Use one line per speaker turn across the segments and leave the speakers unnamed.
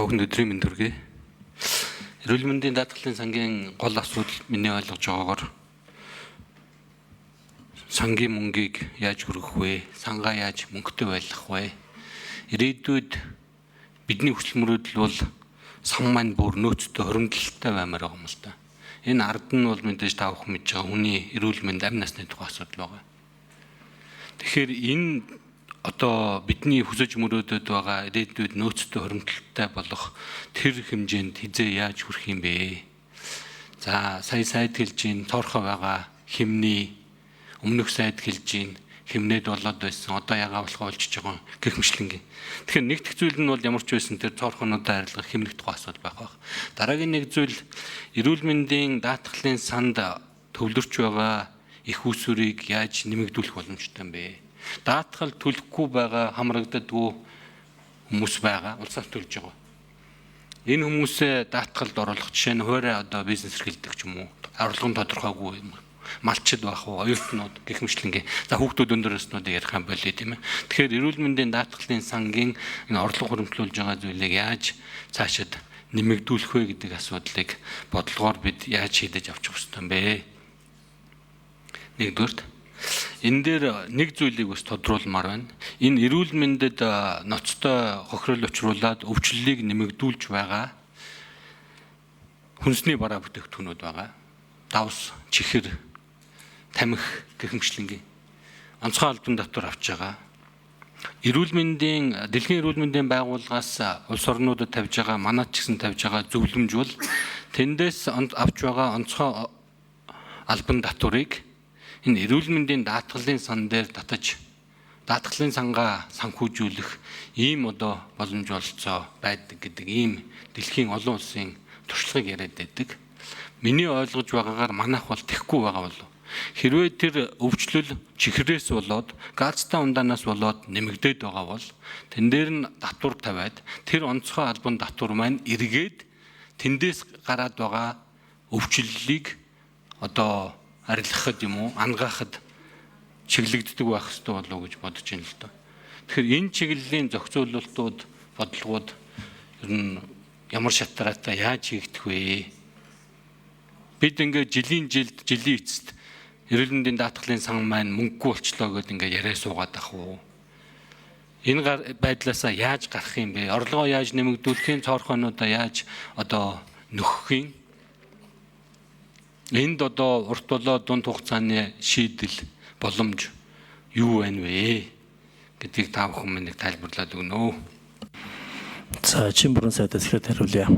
Бүгд өдрийн мэнд хүргэе. Эрүүл мэндийн даатгалын сангийн гол асуудал миний ойлгож байгаагаар сангийн мөнгийг яаж хүргэх вэ? Сангаа яаж мөнгөтэй байлгах вэ? Ирээдүйд бидний хүсэл мөрөөдөл бол сан маань бүр нөөцтэй хоригдлолтой баймаар байгаа юм л да. Энэ ард нь бол мэдээж та бүхэн мэдж байгаа хүний эрүүл мэнд амь насны тухай асуудал байгаа. Тэгэхээр энэ одоо бидний хүсэж мөрөөдөд байгаа ирээдүйд нөөцтэй хоригдлолтой болох тэр хэмжээнд хизээ яаж хүрэх юм бэ? За сая сайд хэлж ийн тоорхоо байгаа хэмний өмнөх сайд хэлж ийн хэмнээд болоод байсан одоо ягаа болохоо олжиж байгаа гэх мэтлэнгийн. Тэгэхээр нэгдэх зүйл нь бол ямар ч байсан тэр тоорхоонуудаа арилгах хэмнэх тухай асуудал байх баг. Дараагийн нэг зүйл эрүүл мэндийн даатгалын санд төвлөрч байгаа их усүрийг яаж нэмэгдүүлэх боломжтой юм бэ? Даатгал төлөхгүй байгаа хамрагддаггүй хүмүүс байгаа. Улсаар төлж байгаа. Энэ хүмүүсээ даатгалд оруулах жишээ нь хуурай одоо бизнес эрхэлдэг ч юм уу. Орлогын тодорхойгүй юм. Малчид байх уу, оюутнууд гэх мэтлэнгийн. За хүүхдүүд өндөр өснүүдийг ярих юм болоо тийм ээ. Тэгэхээр эрүүл мэндийн даатгалын сангийн энэ орлого хөрөмтлүүлж байгаа зүйлийг яаж цаашид нэмэгдүүлэх вэ гэдэг асуудлыг бодлогоор бид яаж шийдэж авчих ёстой юм бэ? Нэгдүгээрт энэ дээр нэг зүйлийг бас тодруулмаар байна. Энэ эрүүл мэндэд ноцтой хохирол учруулад өвчлөлийг нэмэгдүүлж байгаа хүнсний бараа бүтээгдэхүүнүүд байгаа. Давс, чихэр, тамхи гэх мэтлэнгийн онцгой албан татвар авч байгаа. Дэлхийн эрүүл мэндийн байгууллагаас улс орнуудад тавьж байгаа, манайд ч гэсэн тавьж байгаа зөвлөмж бол тэндээс авч байгаа онцгой албан татварыг энэ эрүүл мэндийн даатгалын сан дээр татаж даатгалын сангаа санхүүжүүлэх ийм одоо боломж олцоо байдаг гэдэг ийм дэлхийн олон улсын туршлагыг яриад байдаг. Миний ойлгож байгаагаар манайх бол тэхгүй байгаа болов. Хэрвээ тэр өвчлөл чихрээс болоод газтай ундаанаас болоод нэмэгдээд байгаа бол тэн дээр нь татвар тавиад тэр онцгой албан татвар маань эргээд тэндээс гараад байгаа өвчлөлийг одоо арилгахад юм уу ангаахад чиглэгддэг байх хэрэгтэй болов уу гэж бодож байна л доо. Тэгэхээр энэ чиглэлийн зохицуулалтууд бодлогууд ер нь ямар шатраатай яаж хийгдэх вэ? Бид ингээд жилийн эцэст эрүүл мэндийн даатгалын сан маань мөнгөгүй болчлоо гэдээ ингээд яриа суугаад ах уу? Энэ байдлаасаа яаж гарах юм бэ? Орлогоо яаж нэмэгдүүлэх юм? Цоорхоонуудаа яаж одоо нөхөх юм? Энд одоо урт болоод дунд хугацааны шийдэл боломж юу байна вэ гэдгийг та бүхэн минь тайлбарлаад өгнө үү.
За чин бүрэн сайдаас ихэд хариулъя.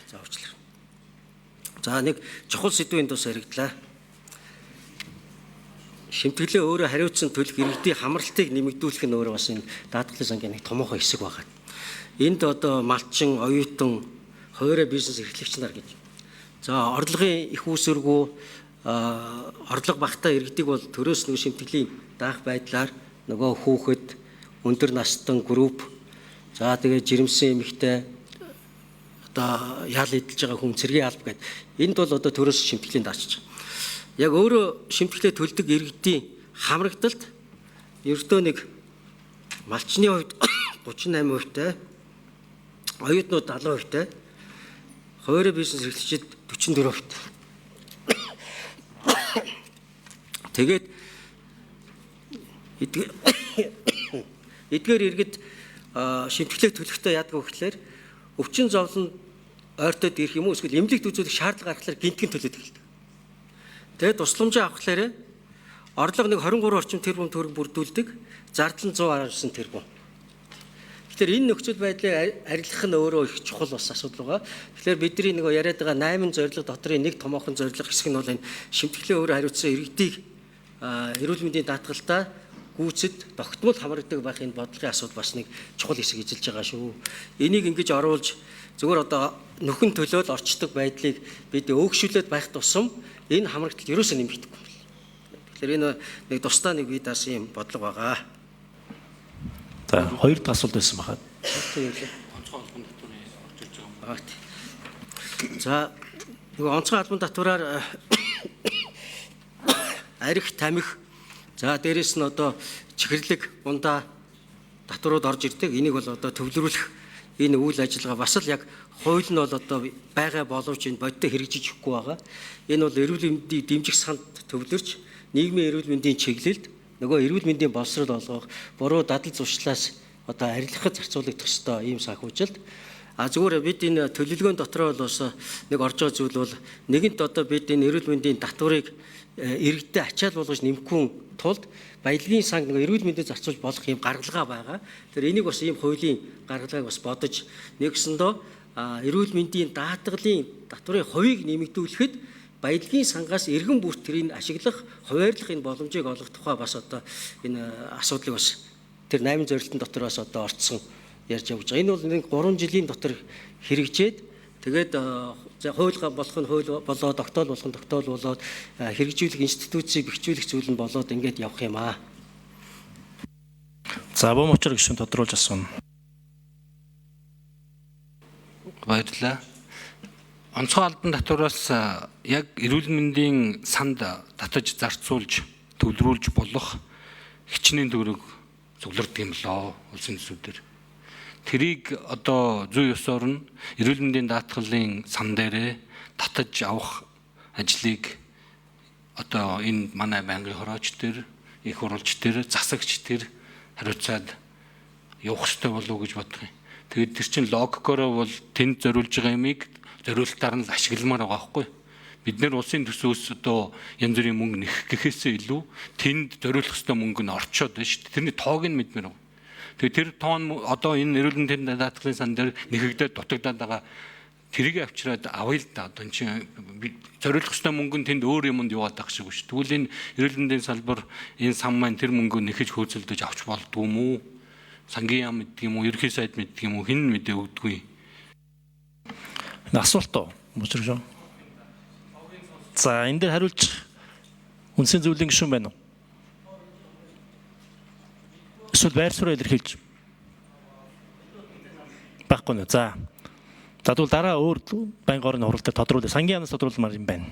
За уучлаарай. За нэг чухал сэдвийн тус яригдлаа. Шимтгэлээ өөрөө хариуцсан төлөх иргэдийн хамралтыг нэмэгдүүлэх нь өөрөө бас энэ даатгалын сангийн нэг томоохон хэсэг байгаа. Энд одоо малчин, оюутан, хуваарай бизнес эрхлэгч нар гэж. За орлогын их үүсвэргүй орлого багтаа иргэдэг бол төрөөс нөгөө шимтгэлийн даах байдлаар нөгөө хүүхэд, өндөр настан групп, за тэгээ жирэмсэн эмэгтэй одоо яал эдэлж байгаа хүн цэргийн алба гэдэг. Энд бол одоо төрөөс шимтгэлийн даачиж байгаа. Яг өөрөө шимтгэлээ төлдөг иргэдийн хамрагдалт ердөө нэг малчны хувьд 38%-тай, оюутнууд 70%-тай, хуваарай бизнес эрхлэгчид 44%-тай. Тэгээд эдгээр иргэд шимтгэлээ төлөхдөө яадаг вэ гэхээр өвчин зовлон ойртоод ирэх юм уу эсвэл эмнэлэгт үзүүлэх шаардлага гаргахлаар гинтгэн төлөөд эхэлдэг. Тэгээд тусламжаа авахлаарэ орлого нэг 23 орчим тэрбум төгрөг бүрдүүлдэг, зардал нь 119 тэрбум. Тэгэхээр энэ нөхцөл байдлыг арилгах нь өөрөө их чухал бас асуудал байгаа. Тэгэхээр бидний нөгөө яриад байгаа 8 зорилго дотрын нэг томоохон зорилго хэсэг нь бол энэ шимтгэлээ өөрөө хариуцсан иргэдийг эрүүл мэндийн даатгалтаа гүйцэд тогтмол хамрагддаг байх энэ бодлогын асуудал бас нэг чухал хэсэг эзэлж байгаа шүү. Энийг ингэж оруулж зөвхөн одоо нөхөн төлөөл орчдөг байдлыг бид өөгшүүлээд байх тусам энэ хамрагдалт ерөөсөө нэмэгдэхгүй юм байна. Тэгэхээр энэ нэг тусдаа нэг бие даасан юм бодлого байгаа.
За хоёр дахь асуулт байсан бахад.
Онцгой албан татварын орж ирж байгаа юм.
За нөгөө онцгой албан татвараар арх, тамхи, за дээрэс нь одоо чихэрлэг, ундаа татварууд орж ирдэг. Энийг бол одоо төвлөрүүлэх энэ үйл ажиллагаа бас л яг хууль нь бол одоо байгаа боловч энэ бодиттой хэрэгжиж өгөхгүй байгаа. Энэ бол эрүүл мэндийг дэмжих санд төвлөрч нийгмийн эрүүл мэндийн чиглэлд нөгөө эрүүл мэндийн боловсрол олгох, буруу дадал зуршлаас одоо арилгахад зарцуулагдах ёстой ийм санхүүжилт. Зүгээр бид энэ төлөвлөгөөний дотроо бол бас нэг орж байгаа зүйл бол нэгэнт одоо бид энэ эрүүл мэндийн татварыг иргэдэд ачаал болгож нэмэхгүй тулд баялагын санг нэг эрүүл мэндэд зарцуулж болох юм гаргалгаа байгаа. Тэр энийг бас ийм хуулийн гаргалгааг бас бодож нэгсэндөө эрүүл мэндийн даатгалын татварын хувийг нэмэгдүүлэхэд баялагын сангаас эргэн бүрт тэрийг ашиглах, хуваарлах энэ боломжийг олгох тухай бас одоо энэ асуудлыг бас тэр 8 зорилтын дотор бас одоо орцсон ярьж явж байгаа. Энэ бол нэг 3 жилийн дотор хэрэгжээд тэгээд хуульга болох нь хууль болоод, тогтоол болох нь тогтоол болоод, хэрэгжүүлэх институцийг бэхжүүлэх зүйл нь болоод ингээд явах юм аа.
За Бомочор гишүүн тодруулж асууна.
Баярлалаа. Онцгой албан татвараас яг эрүүл мэндийн санд татаж зарцуулж төвлөрүүлж болох хичнээн төгрөг цугларддаг юм лөө улсын төсвүүдээр. Тэрийг одоо зүй ёсоор нь эрүүл мэндийн даатгалын сан дээрээ татаж авах ажлыг одоо энэ манай байнгын хорооч төр, их хурлч төр, засагч төр хариуцаад явах ёстой болов уу гэж бодох юм. Тэгээд тэр чинь логикороо бол тэнд зориулж байгаа юмыг зориултаар нь ашигламаар байгаа байхгүй. Бид нэр улсын төсвөөс одоо янз бүрийн мөнгө нэх гэхээсээ илүү тэнд зориулах ёстой мөнгө нь орчоод байна шүү дээ. Тэрний тоог нь мэдмээр байна. Тэгээд тэр тоон одоо энэ эрүүл мэндийн даатгалын сан дээр нэхэгдээд дутагдаад байгаа тэрийг авчираад авъя л да. Одоо энэ чинь зориулах ёстой мөнгө нь тэнд өөр юмд яваад байгаа шиг шүү. Тэгвэл энэ эрүүл мэндийн салбар энэ сан маань тэр мөнгөө нэхэж хөөцөлдөж авч болдгоо юм уу? Сангийн яам мэддэг юм уу? Ерхий сайд мэддэг юм уу? Хэн мэдээ өгдөггүй?
Асуулт уу? Бочор шүү. За энэ дээр хариулж үндсэн зөвлөлийн гишүүн байна уу? Эсвэл байр суурь илэрхийлж байхгүй нэ. За тэгвэл дараа өөр байнгын орны хурал дээр тодруулах сангийн яамнаас тодруулмаар юм байна.